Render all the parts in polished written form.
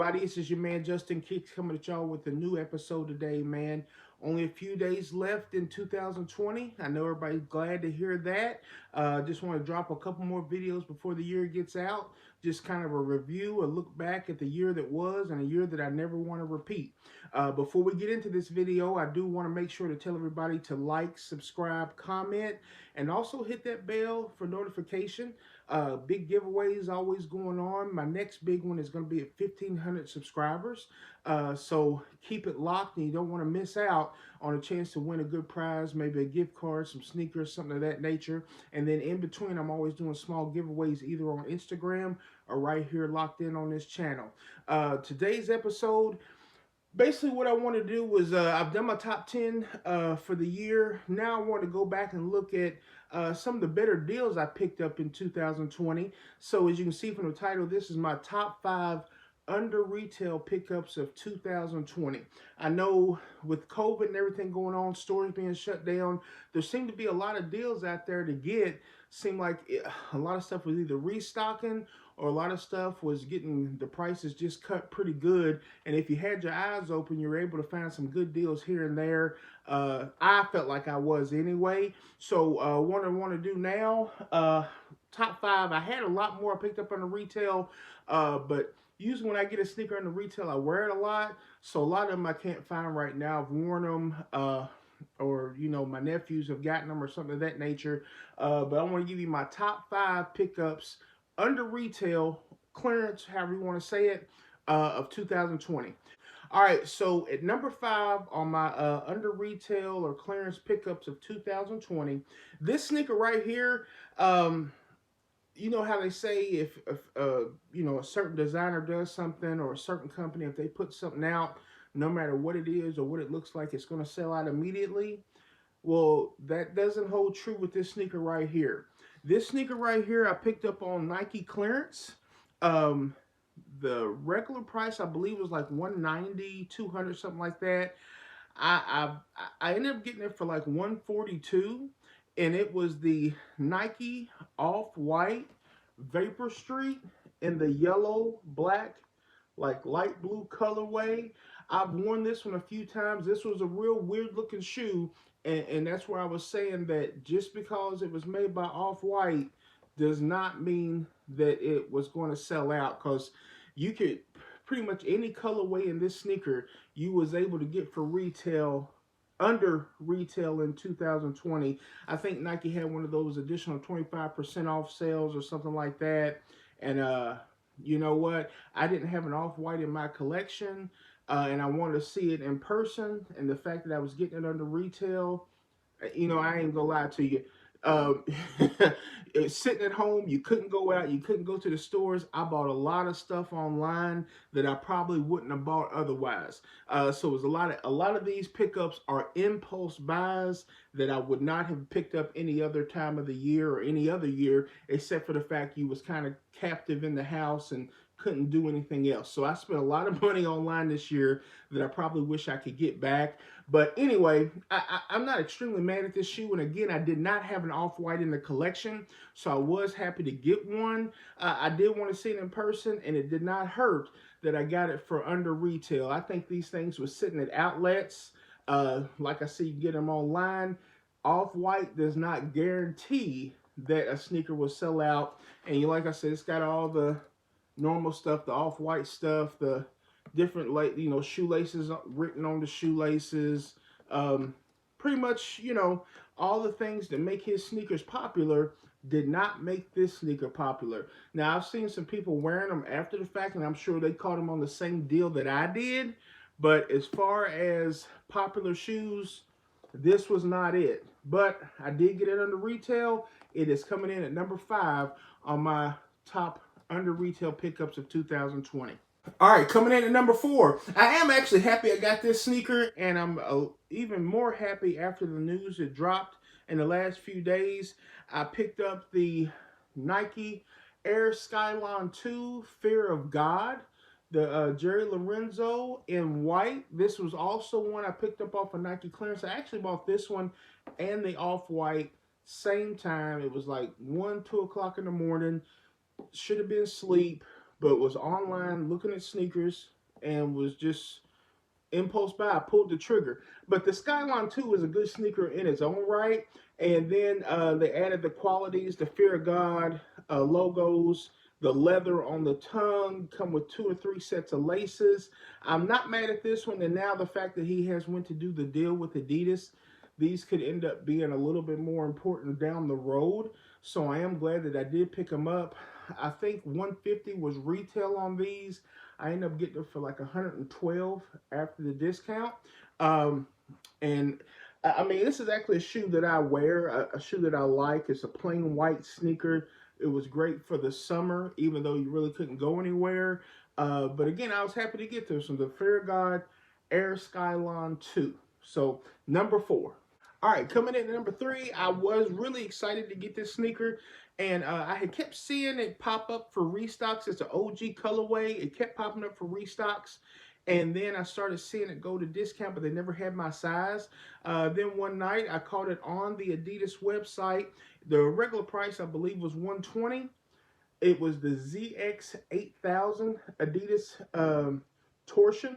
everybody, this is your man Justin Kicks coming at y'all with a new episode today, man. Only a few days left in 2020. I know everybody's glad to hear that. Just want to drop a couple more videos before the year gets out. Just kind of a review, a look back at the year that was and a year that I never want to repeat. Before we get into this video, I do want to make sure to tell everybody to like, subscribe, comment, and also hit that bell for notification. Big giveaways always going on. My next big one is going to be at 1,500 subscribers. So keep it locked, and you don't want to miss out on a chance to win a good prize, maybe a gift card, some sneakers, something of that nature. And then in between, I'm always doing small giveaways either on Instagram or right here locked in on this channel. Today's episode, basically what I want to do was I've done my top 10 for the year. Now I want to go back and look at some of the better deals I picked up in 2020. So as you can see from the title, this is my top 5 under retail pickups of 2020. I know with COVID and everything going on, stores being shut down, there seemed to be a lot of deals out there to get. Seemed like a lot of stuff was either restocking or a lot of stuff was getting the prices just cut pretty good. And if you had your eyes open, you were able to find some good deals here and there. I felt like I was anyway. So what I want to do now, top 5. I had a lot more I picked up on the retail, but usually when I get a sneaker in the retail, I wear it a lot. So a lot of them I can't find right now. I've worn them, or you know, my nephews have gotten them or something of that nature. But I want to give you my top 5 pickups under retail, clearance, however you want to say it, of 2020. All right, so at number 5 on my under retail or clearance pickups of 2020, this sneaker right here, you know how they say if you know, a certain designer does something, or a certain company, if they put something out, no matter what it is or what it looks like, it's going to sell out immediately. Well, that doesn't hold true with this sneaker right here. This sneaker right here I picked up on Nike clearance. The regular price I believe was like $190, $200, something like that. I ended up getting it for like $142, and it was the Nike OffWhite Vapor Street in the yellow, black, like light blue colorway. I've worn this one a few times. This was a real weird looking shoe, and that's where I was saying that just because it was made by OffWhite does not mean that it was going to sell out, because you could pretty much any colorway in this sneaker you was able to get for retail, under retail in 2020. I think Nike had one of those additional 25% off sales or something like that. And you know what? I didn't have an OffWhite in my collection, and I wanted to see it in person. And the fact that I was getting it under retail, you know, I ain't gonna lie to you. Um, Sitting at home, you couldn't go out, you couldn't go to the stores. I bought a lot of stuff online that I probably wouldn't have bought otherwise. So it was a lot of these pickups are impulse buys that I would not have picked up any other time of the year or any other year, except for the fact you was kind of captive in the house and couldn't do anything else. So I spent a lot of money online this year that I probably wish I could get back. But anyway, I'm not extremely mad at this shoe. And again, I did not have an OffWhite in the collection, so I was happy to get one. I did want to see it in person, and it did not hurt that I got it for under retail. I think these things were sitting at outlets. Like I see, you get them online. OffWhite does not guarantee that a sneaker will sell out. And like I said, it's got all the normal stuff, the OffWhite stuff, the different, like, you know, shoelaces written on the shoelaces, pretty much, you know, all the things that make his sneakers popular did not make this sneaker popular. Now, I've seen some people wearing them after the fact, and I'm sure they caught them on the same deal that I did, but as far as popular shoes, this was not it. But I did get it under retail. It is coming in at number 5 on my top under retail pickups of 2020. All right, coming in at number 4. I am actually happy I got this sneaker, and I'm even more happy after the news that dropped in the last few days. I picked up the Nike Air Skyline 2 Fear of God, the Jerry Lorenzo in white. This was also one I picked up off of Nike clearance. I actually bought this one and the OffWhite same time. It was like 1, 2 o'clock in the morning. Should have been asleep, but was online looking at sneakers, and was just impulse buy. I pulled the trigger. But the Skyline 2 is a good sneaker in its own right. And then they added the qualities, the Fear of God logos, the leather on the tongue, come with 2 or 3 sets of laces. I'm not mad at this one. And now the fact that he has went to do the deal with Adidas, these could end up being a little bit more important down the road. So I am glad that I did pick them up. I think 150 was retail on these. I ended up getting them for like 112 after the discount. And I mean, this is actually a shoe that I wear, a shoe that I like. It's a plain white sneaker. It was great for the summer, even though you really couldn't go anywhere. But again, I was happy to get this from the Fear God Air Skyline 2. So, number 4. All right, coming in at number 3, I was really excited to get this sneaker, and I had kept seeing it pop up for restocks. It's an OG colorway. It kept popping up for restocks, and then I started seeing it go to discount, but they never had my size. Then one night, I caught it on the Adidas website. The regular price, I believe, was $120. It was the ZX 8000 Adidas Torsion.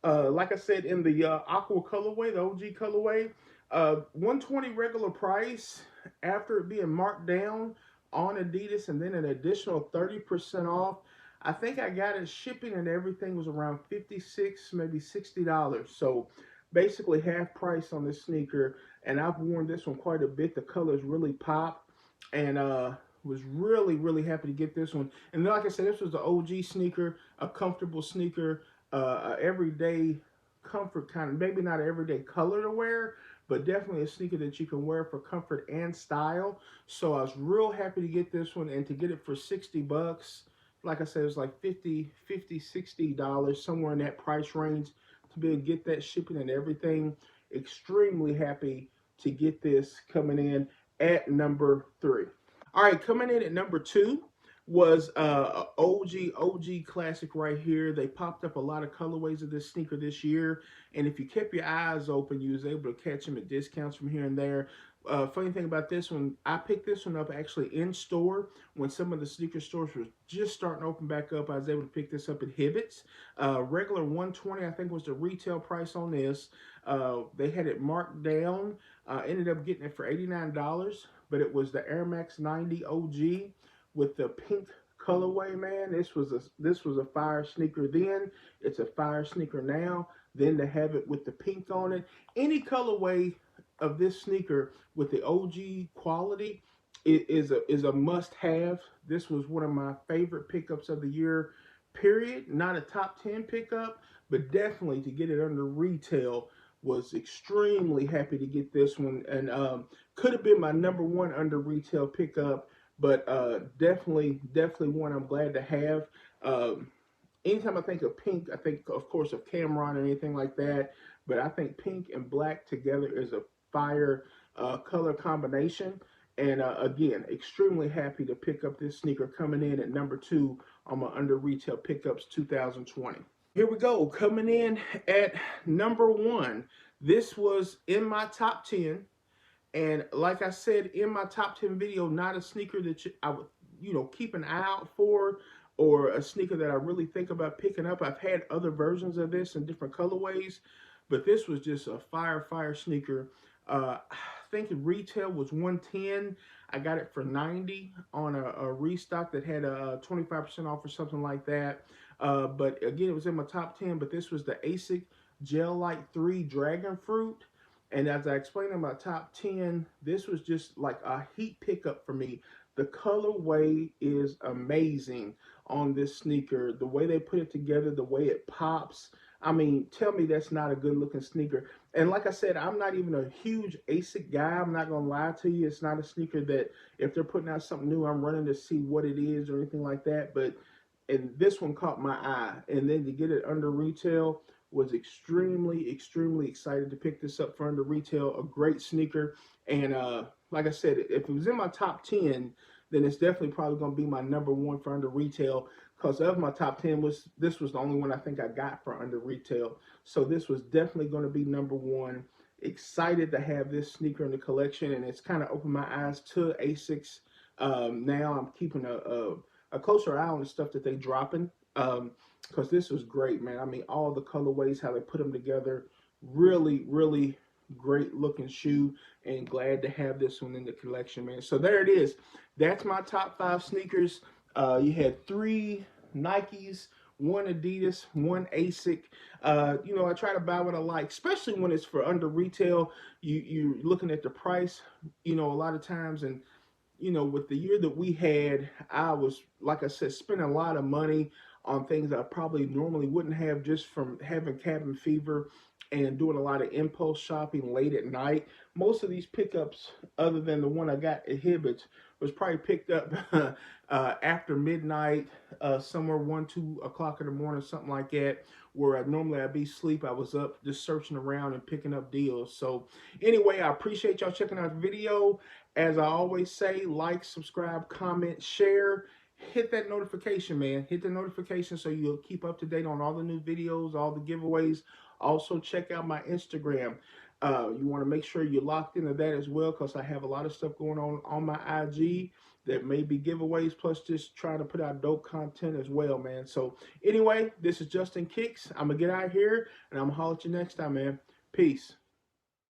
Like I said, in the aqua colorway, the OG colorway, 120 regular price after it being marked down on Adidas, and then an additional 30% off. I think I got it shipping and everything was around $56, maybe $60. So basically half price on this sneaker, and I've worn this one quite a bit. The colors really pop, and was really happy to get this one. And like I said, this was the OG sneaker, a comfortable sneaker, everyday comfort kind of, maybe not an everyday color to wear, but definitely a sneaker that you can wear for comfort and style. So I was real happy to get this one, and to get it for 60 bucks. Like I said, it was like $50, $60, somewhere in that price range, to be able to get that shipping and everything. Extremely happy to get this coming in at number 3. All right, coming in at number 2 was OG classic right here. They popped up a lot of colorways of this sneaker this year, and if you kept your eyes open, you was able to catch them at discounts from here and there. Funny thing about this one, I picked this one up actually in store when some of the sneaker stores were just starting to open back up. I was able to pick this up at Hibbett's. Regular 120, I think, was the retail price on this. They had it marked down. Ended up getting it for $89, but it was the Air Max 90 OG with the pink colorway. Man, this was a fire sneaker then. It's a fire sneaker now. Then to have it with the pink on it, any colorway of this sneaker with the OG quality is a must-have. This was one of my favorite pickups of the year, period. Not a top 10 pickup, but definitely to get it under retail. Was extremely happy to get this one, and could have been my number 1 under retail pickup, but definitely one I'm glad to have. Anytime I think of pink, I think, of course, of Cameron or anything like that, but I think pink and black together is a fire color combination. And again, extremely happy to pick up this sneaker coming in at number 2 on my under retail pickups 2020. Here we go, coming in at number 1. This was in my top 10, and like I said in my top 10 video, not a sneaker that I would, keep an eye out for, or a sneaker that I really think about picking up. I've had other versions of this in different colorways, but this was just a fire sneaker. I think retail was $110. I got it for $90 on a restock that had a 25% off or something like that. But again, it was in my top 10, but this was the Asic Gel Light 3 Dragon Fruit. And as I explained in my top 10, this was just like a heat pickup for me. The colorway is amazing on this sneaker. The way they put it together, the way it pops. I mean, tell me that's not a good looking sneaker. And like I said, I'm not even a huge Asic guy. I'm not going to lie to you. It's not a sneaker that if they're putting out something new, I'm running to see what it is or anything like that. But and this one caught my eye. And then to get it under retail, was extremely excited to pick this up for under retail. A great sneaker. And like I said, if it was in my top 10, then it's definitely probably going to be my number 1 for under retail, because of my top 10 this was the only one I think I got for under retail. So this was definitely going to be number 1. Excited to have this sneaker in the collection, and it's kind of opened my eyes to Asics. Now I'm keeping a closer eye on the stuff that they dropping. because this was great, man. I mean, all the colorways, how they put them together, really, really great looking shoe, and glad to have this one in the collection, man. So there it is. That's my top 5 sneakers. You had 3 Nikes, 1 Adidas, 1 Asic. You know, I try to buy what I like, especially when it's for under retail. You're looking at the price, you know, a lot of times, and you know, with the year that we had, I was, like I said, spending a lot of money on things I probably normally wouldn't have, just from having cabin fever and doing a lot of impulse shopping late at night. Most of these pickups, other than the one I got at Hibbett's, was probably picked up after midnight, somewhere 1, 2 o'clock in the morning, something like that. Where normally I'd be asleep, I was up just searching around and picking up deals. So anyway, I appreciate y'all checking out the video. As I always say, like, subscribe, comment, share. Hit that notification, man. Hit the notification so you'll keep up to date on all the new videos, all the giveaways. Also, check out my Instagram. You want to make sure you're locked into that as well, because I have a lot of stuff going on my IG that may be giveaways, plus just trying to put out dope content as well, man. So anyway, this is Justin Kicks. I'm going to get out of here, and I'm going to holler at you next time, man. Peace.